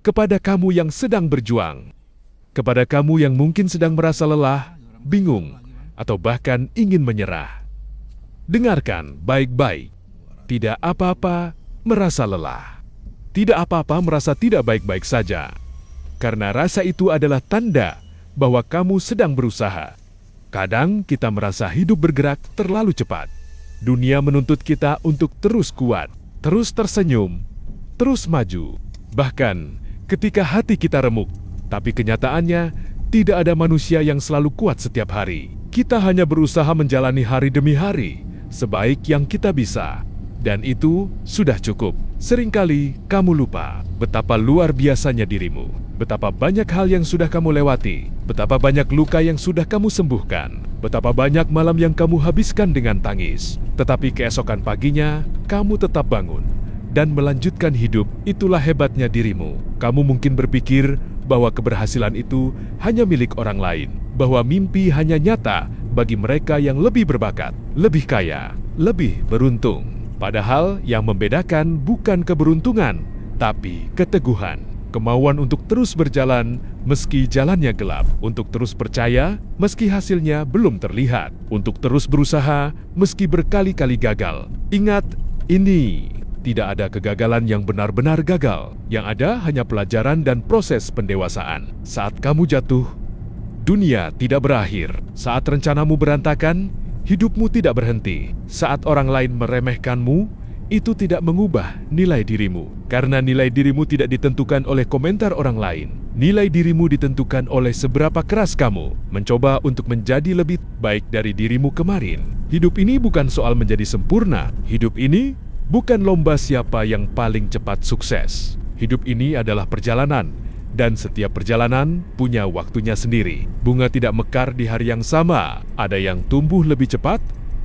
kepada kamu yang sedang berjuang, kepada kamu yang mungkin sedang merasa lelah, bingung, atau bahkan ingin menyerah. Dengarkan baik-baik. Tidak apa-apa merasa lelah. Tidak apa-apa merasa tidak baik-baik saja. Karena rasa itu adalah tanda bahwa kamu sedang berusaha. Kadang kita merasa hidup bergerak terlalu cepat. Dunia menuntut kita untuk terus kuat, terus tersenyum, terus maju. Bahkan ketika hati kita remuk, tapi kenyataannya tidak ada manusia yang selalu kuat setiap hari. Kita hanya berusaha menjalani hari demi hari sebaik yang kita bisa. Dan itu sudah cukup. Seringkali kamu lupa betapa luar biasanya dirimu, betapa banyak hal yang sudah kamu lewati, betapa banyak luka yang sudah kamu sembuhkan, betapa banyak malam yang kamu habiskan dengan tangis. Tetapi keesokan paginya, kamu tetap bangun dan melanjutkan hidup. Itulah hebatnya dirimu. Kamu mungkin berpikir bahwa keberhasilan itu hanya milik orang lain, bahwa mimpi hanya nyata bagi mereka yang lebih berbakat, lebih kaya, lebih beruntung. Padahal yang membedakan bukan keberuntungan, tapi keteguhan. Kemauan untuk terus berjalan meski jalannya gelap, untuk terus percaya meski hasilnya belum terlihat, untuk terus berusaha meski berkali-kali gagal. Ingat, ini tidak ada kegagalan yang benar-benar gagal. Yang ada hanya pelajaran dan proses pendewasaan. Saat kamu jatuh, dunia tidak berakhir. Saat rencanamu berantakan, hidupmu tidak berhenti. Saat orang lain meremehkanmu, itu tidak mengubah nilai dirimu. Karena nilai dirimu tidak ditentukan oleh komentar orang lain. Nilai dirimu ditentukan oleh seberapa keras kamu mencoba untuk menjadi lebih baik dari dirimu kemarin. Hidup ini bukan soal menjadi sempurna. Hidup ini bukan lomba siapa yang paling cepat sukses. Hidup ini adalah perjalanan. Dan setiap perjalanan punya waktunya sendiri. Bunga tidak mekar di hari yang sama. Ada yang tumbuh lebih cepat,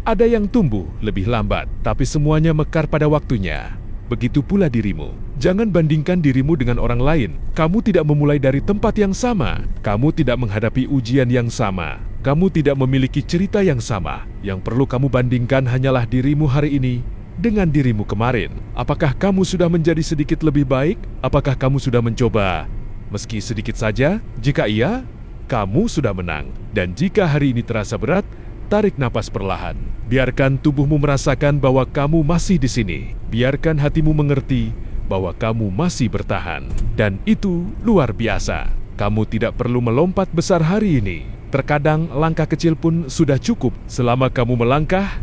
ada yang tumbuh lebih lambat. Tapi semuanya mekar pada waktunya. Begitu pula dirimu. Jangan bandingkan dirimu dengan orang lain. Kamu tidak memulai dari tempat yang sama. Kamu tidak menghadapi ujian yang sama. Kamu tidak memiliki cerita yang sama. Yang perlu kamu bandingkan hanyalah dirimu hari ini dengan dirimu kemarin. Apakah kamu sudah menjadi sedikit lebih baik? Apakah kamu sudah mencoba meski sedikit saja? Jika iya, kamu sudah menang. Dan jika hari ini terasa berat, tarik napas perlahan. Biarkan tubuhmu merasakan bahwa kamu masih di sini. Biarkan hatimu mengerti bahwa kamu masih bertahan. Dan itu luar biasa. Kamu tidak perlu melompat besar hari ini. Terkadang langkah kecil pun sudah cukup. Selama kamu melangkah,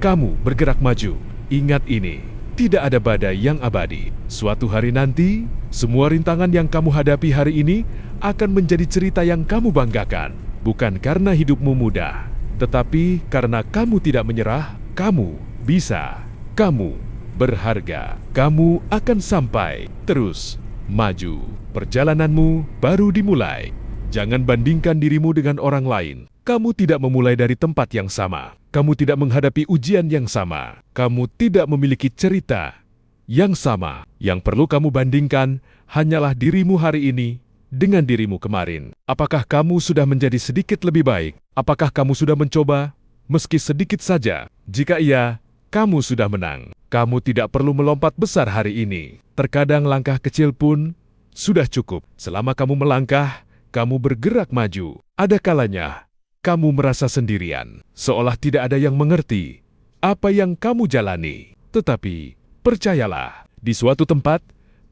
kamu bergerak maju. Ingat ini. Tidak ada badai yang abadi. Suatu hari nanti, semua rintangan yang kamu hadapi hari ini akan menjadi cerita yang kamu banggakan. Bukan karena hidupmu mudah, tetapi karena kamu tidak menyerah. Kamu bisa. Kamu berharga. Kamu akan sampai. Terus maju. Perjalananmu baru dimulai. Jangan bandingkan dirimu dengan orang lain. Kamu tidak memulai dari tempat yang sama. Kamu tidak menghadapi ujian yang sama. Kamu tidak memiliki cerita yang sama. Yang perlu kamu bandingkan hanyalah dirimu hari ini dengan dirimu kemarin. Apakah kamu sudah menjadi sedikit lebih baik? Apakah kamu sudah mencoba meski sedikit saja? Jika iya, kamu sudah menang. Kamu tidak perlu melompat besar hari ini. Terkadang langkah kecil pun sudah cukup. Selama kamu melangkah, kamu bergerak maju. Ada kalanya kamu merasa sendirian, seolah tidak ada yang mengerti apa yang kamu jalani. Tetapi, percayalah, di suatu tempat,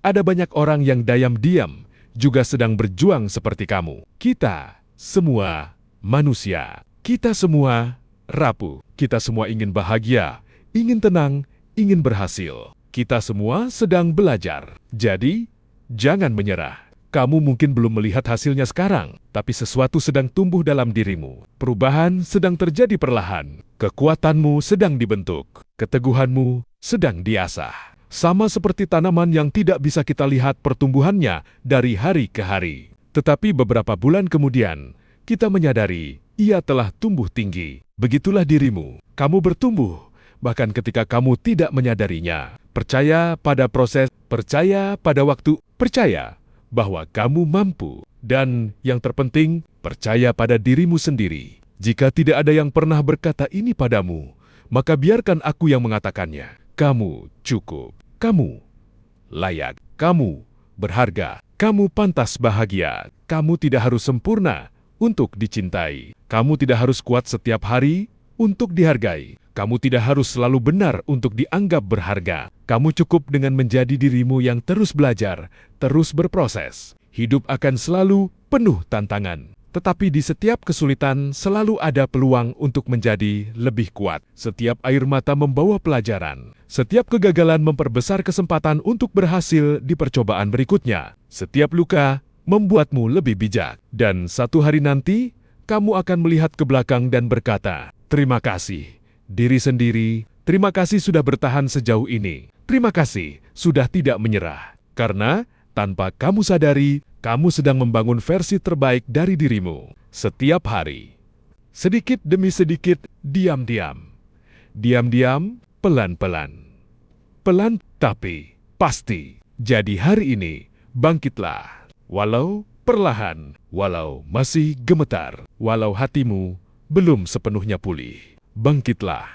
ada banyak orang yang diam-diam juga sedang berjuang seperti kamu. Kita semua manusia. Kita semua rapuh. Kita semua ingin bahagia, ingin tenang, ingin berhasil. Kita semua sedang belajar. Jadi, jangan menyerah. Kamu mungkin belum melihat hasilnya sekarang, tapi sesuatu sedang tumbuh dalam dirimu. Perubahan sedang terjadi perlahan. Kekuatanmu sedang dibentuk. Keteguhanmu sedang diasah. Sama seperti tanaman yang tidak bisa kita lihat pertumbuhannya dari hari ke hari. Tetapi beberapa bulan kemudian, kita menyadari ia telah tumbuh tinggi. Begitulah dirimu. Kamu bertumbuh, bahkan ketika kamu tidak menyadarinya. Percaya pada proses, percaya pada waktu, percaya bahwa kamu mampu. Dan yang terpenting, percaya pada dirimu sendiri. Jika tidak ada yang pernah berkata ini padamu, maka biarkan aku yang mengatakannya. Kamu cukup. Kamu layak. Kamu berharga. Kamu pantas bahagia. Kamu tidak harus sempurna untuk dicintai. Kamu tidak harus kuat setiap hari untuk dihargai. Kamu tidak harus selalu benar untuk dianggap berharga. Kamu cukup dengan menjadi dirimu yang terus belajar, terus berproses. Hidup akan selalu penuh tantangan. Tetapi di setiap kesulitan selalu ada peluang untuk menjadi lebih kuat. Setiap air mata membawa pelajaran. Setiap kegagalan memperbesar kesempatan untuk berhasil di percobaan berikutnya. Setiap luka membuatmu lebih bijak. Dan satu hari nanti, kamu akan melihat ke belakang dan berkata, "Terima kasih, diri sendiri. Terima kasih sudah bertahan sejauh ini. Terima kasih sudah tidak menyerah." Karena tanpa kamu sadari, kamu sedang membangun versi terbaik dari dirimu setiap hari. Sedikit demi sedikit, diam-diam. Diam-diam, pelan-pelan. Pelan tapi pasti. Jadi hari ini, bangkitlah. Walau perlahan, walau masih gemetar, walau hatimu belum sepenuhnya pulih. Bangkitlah.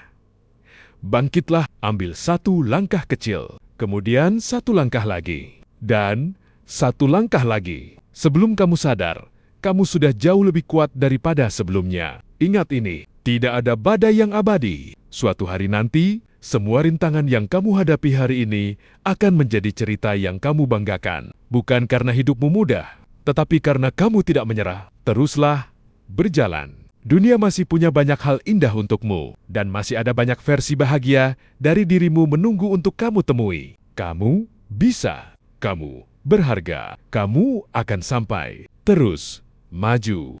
Bangkitlah, ambil satu langkah kecil, kemudian satu langkah lagi, dan satu langkah lagi. Sebelum kamu sadar, kamu sudah jauh lebih kuat daripada sebelumnya. Ingat ini, tidak ada badai yang abadi. Suatu hari nanti, semua rintangan yang kamu hadapi hari ini akan menjadi cerita yang kamu banggakan. Bukan karena hidupmu mudah, tetapi karena kamu tidak menyerah. Teruslah berjalan. Dunia masih punya banyak hal indah untukmu, dan masih ada banyak versi bahagia dari dirimu menunggu untuk kamu temui. Kamu bisa, kamu berharga, kamu akan sampai. Terus maju.